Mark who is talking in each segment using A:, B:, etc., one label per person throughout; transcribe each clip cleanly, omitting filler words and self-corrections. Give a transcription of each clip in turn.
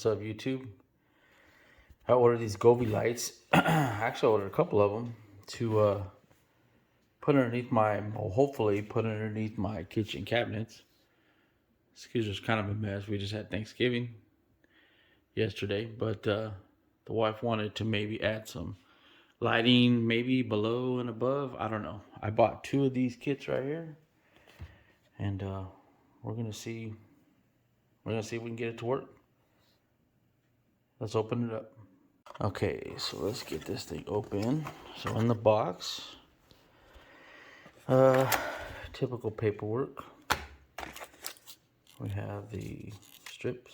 A: What's up, YouTube? I ordered these Govee lights. Actually, I ordered a couple of them to put underneath hopefully put underneath my kitchen cabinets. This kitchen's kind of a mess. We just had Thanksgiving yesterday, but the wife wanted to maybe add some lighting, maybe below and above. I don't know. I bought two of these kits right here, and we're gonna see. We're gonna see if we can get it to work. Let's open it up. Okay, so let's get this thing open. So in the box, typical paperwork. We have the strips.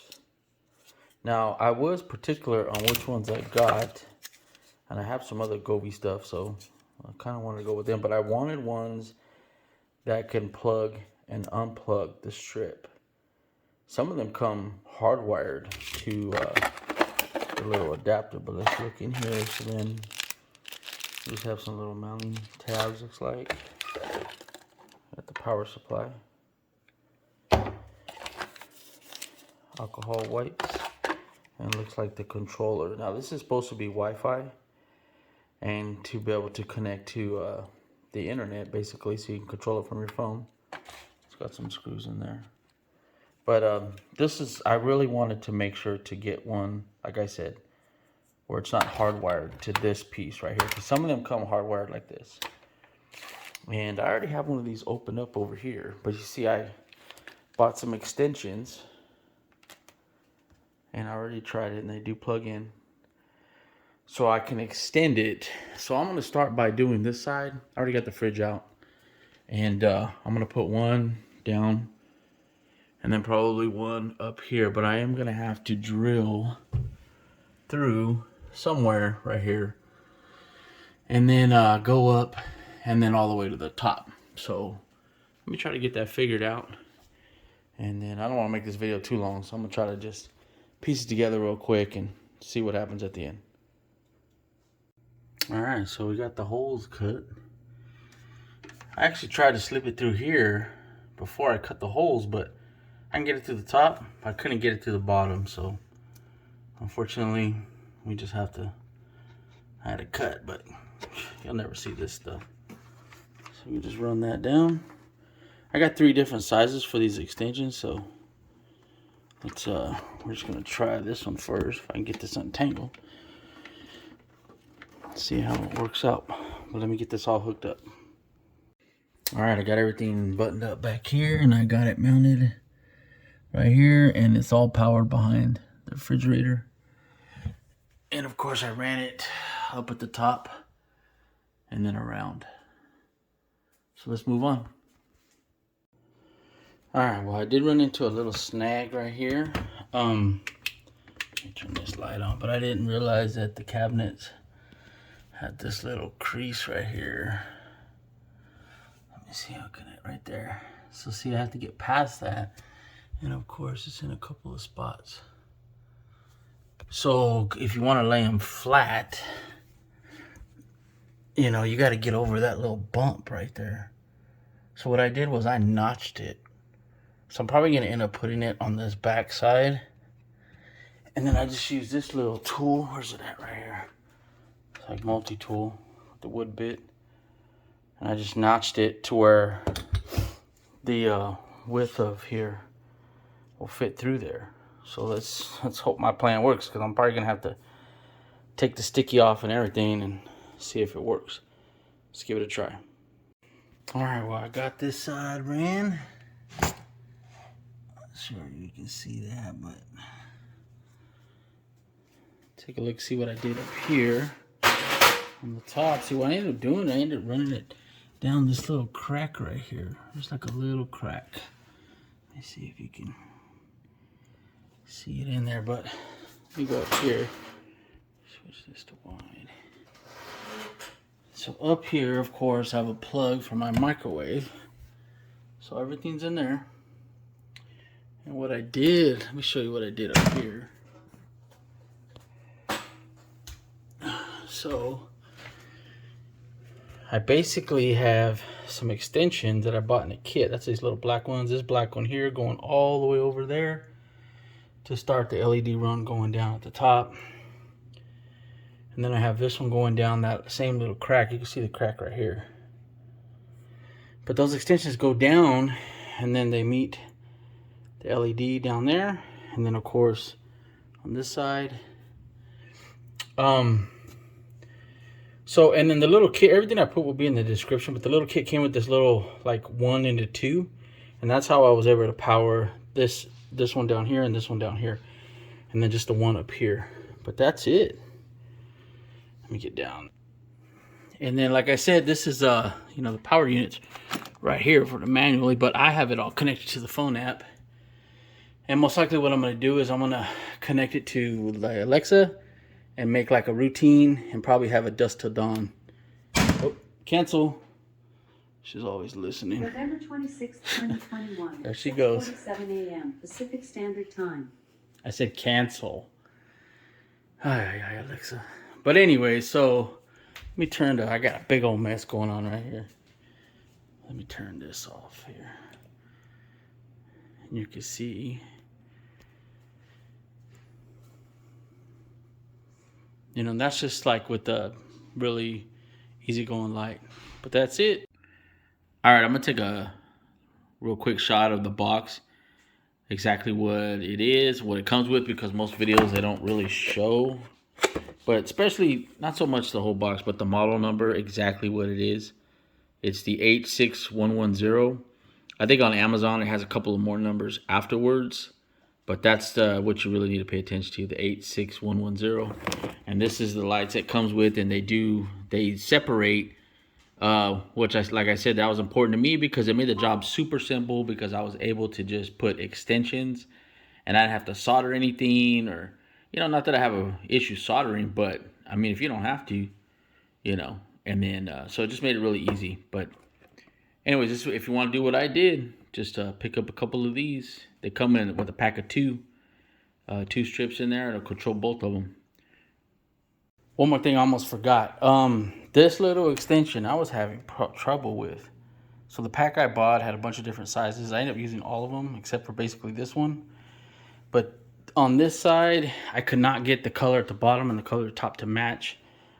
A: Now, I was particular on which ones I got, and I have some other Govee stuff, so I kind of wanted to go with them, but I wanted ones that can plug and unplug the strip. Some of them come hardwired to a little adapter, but let's look in here. So then we just have some little mounting tabs, looks like. Got the power supply, alcohol wipes, and looks like the controller. Now this is supposed to be Wi-Fi and to be able to connect to the internet, basically, so you can control it from your phone. It's got some screws in there. But I really wanted to make sure to get one, like I said, where it's not hardwired to this piece right here. Because some of them come hardwired like this. And I already have one of these opened up over here. But you see, I bought some extensions. And I already tried it, and they do plug in. So I can extend it. So I'm going to start by doing this side. I already got the fridge out. And I'm going to put one down. And then probably one up here, but I am gonna have to drill through somewhere right here, and then go up, and then all the way to the top. So let me try to get that figured out, and then I don't want to make this video too long, so I'm gonna try to just piece it together real quick and see what happens at the end. All right, so we got the holes cut. I actually tried to slip it through here before I cut the holes, but I can get it to the top. I couldn't get it to the bottom, so unfortunately we just have to, I had to cut, but you'll never see this stuff. So we just run that down. I got 3 different sizes for these extensions, so let's we're just gonna try this one first, if I can get this untangled. See how it works out. But let me get this all hooked up. Alright, I got everything buttoned up back here, and I got it mounted right here, and it's all powered behind the refrigerator. And of course I ran it up at the top and then around. So let's move on. Alright, well, I did run into a little snag right here. Let me turn this light on, but I didn't realize that the cabinets had this little crease right here. Let me see, how can it, right there. So see, I have to get past that. And of course, it's in a couple of spots. So if you want to lay them flat, you know, you got to get over that little bump right there. So what I did was I notched it. So I'm probably going to end up putting it on this back side. And then I just use this little tool. Where's it at right here? It's like multi-tool with the wood bit. And I just notched it to where the width of here will fit through there. So let's hope my plan works, because I'm probably gonna have to take the sticky off and everything and see if it works. Let's give it a try. All right, well, I got this side ran. Not sure you can see that, but take a look, see what I did up here on the top. See what I ended up doing? I ended up running it down this little crack right here. There's like a little crack. Let me see if you can see it in there, but let me go up here. Switch this to wide. So up here, of course, I have a plug for my microwave. So everything's in there. And what I did, let me show you what I did up here. So I basically have some extensions that I bought in a kit. That's these little black ones. This black one here going all the way over there to start the LED run going down at the top. And then I have this one going down that same little crack. You can see the crack right here. But those extensions go down and then they meet the LED down there. And then of course on this side. So, and then the little kit, everything I put will be in the description, but the little kit came with this little like 1 into 2. And that's how I was able to power this one down here and this one down here. And then just the one up here. But that's it. Let me get down. And then like I said, this is you know, the power units right here for the manually, but I have it all connected to the phone app. And most likely what I'm going to do is I'm going to connect it to the Alexa and make like a routine and probably have it dusk till dawn. Oh, cancel. She's always listening.
B: November 26th, 2021.
A: There she goes.
B: 6:47 a.m. Pacific Standard Time.
A: I said cancel. Hi, Alexa. But anyway, so let me turn to, I got a big old mess going on right here. Let me turn this off here. And you can see, you know, that's just like with the really easygoing light. But that's it. All right, I'm gonna take a real quick shot of the box, exactly what it is, what it comes with, because most videos they don't really show, but especially not so much the whole box, but the model number, exactly what it is. It's the 86110. I think on Amazon it has a couple of more numbers afterwards, but that's what you really need to pay attention to, the 86110. And this is the lights it comes with, and they separate, which like I said, that was important to me because it made the job super simple, because I was able to just put extensions and I didn't have to solder anything, or, you know, not that I have an issue soldering, but I mean, if you don't have to, you know, and then, so it just made it really easy. But anyways, if you want to do what I did, just pick up a couple of these. They come in with a pack of two strips in there. It'll control both of them. One more thing I almost forgot. This little extension I was having trouble with. So the pack I bought had a bunch of different sizes. I ended up using all of them except for basically this one. But on this side, I could not get the color at the bottom and the color at the top to match.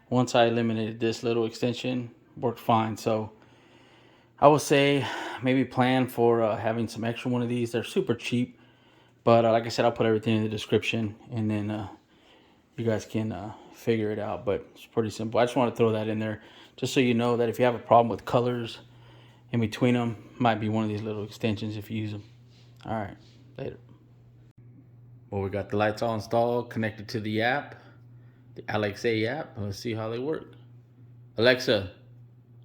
A: Once I eliminated this little extension, worked fine. So I would say maybe plan for having some extra one of these. They're super cheap, but like I said, I'll put everything in the description, and then you guys can figure it out. But it's pretty simple. I just want to throw that in there just so you know that if you have a problem with colors in between them, might be one of these little extensions if you use them. All right, later. Well, we got the lights all installed, connected to the app, the Alexa app. Let's see how they work. Alexa,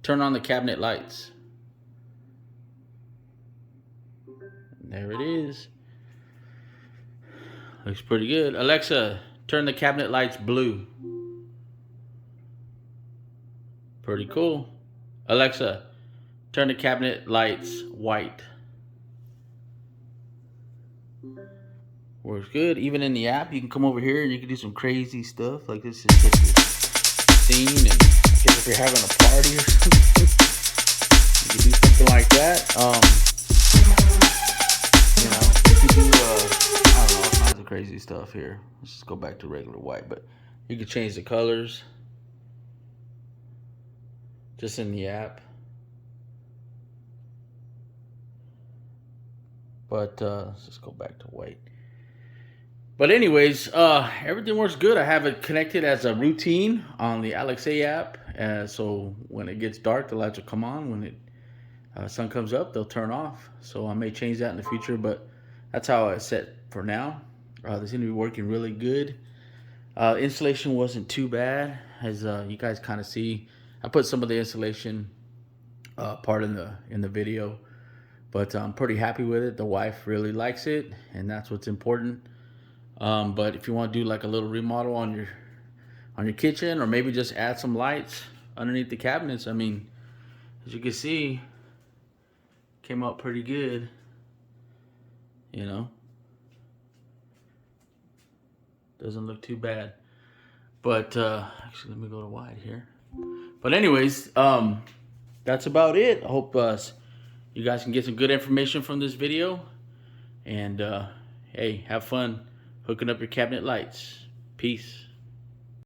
A: turn on the cabinet lights. There it is. Looks pretty good. Alexa, turn the cabinet lights blue. Pretty cool. Alexa, turn the cabinet lights white. Works good. Even in the app, you can come over here and you can do some crazy stuff. Like this is just a scene, and I guess if you're having a party or something, you can do something like that. You know, you can do I don't know, all kinds of crazy stuff here. Let's just go back to regular white, but you can change the colors just in the app. But let's just go back to white. But anyways, everything works good. I have it connected as a routine on the Alexa app. So when it gets dark, the lights will come on. When it sun comes up, they'll turn off. So I may change that in the future, but that's how it's set for now. They seem to be working really good. Installation wasn't too bad, as you guys kind of see. I put some of the installation part in the video, but I'm pretty happy with it. The wife really likes it, and that's what's important. But if you want to do like a little remodel on your kitchen, or maybe just add some lights underneath the cabinets, I mean, as you can see, came out pretty good, you know. Doesn't look too bad. But actually, let me go to wide here. But anyways, that's about it. I hope you guys can get some good information from this video, and hey, have fun hooking up your cabinet lights. Peace.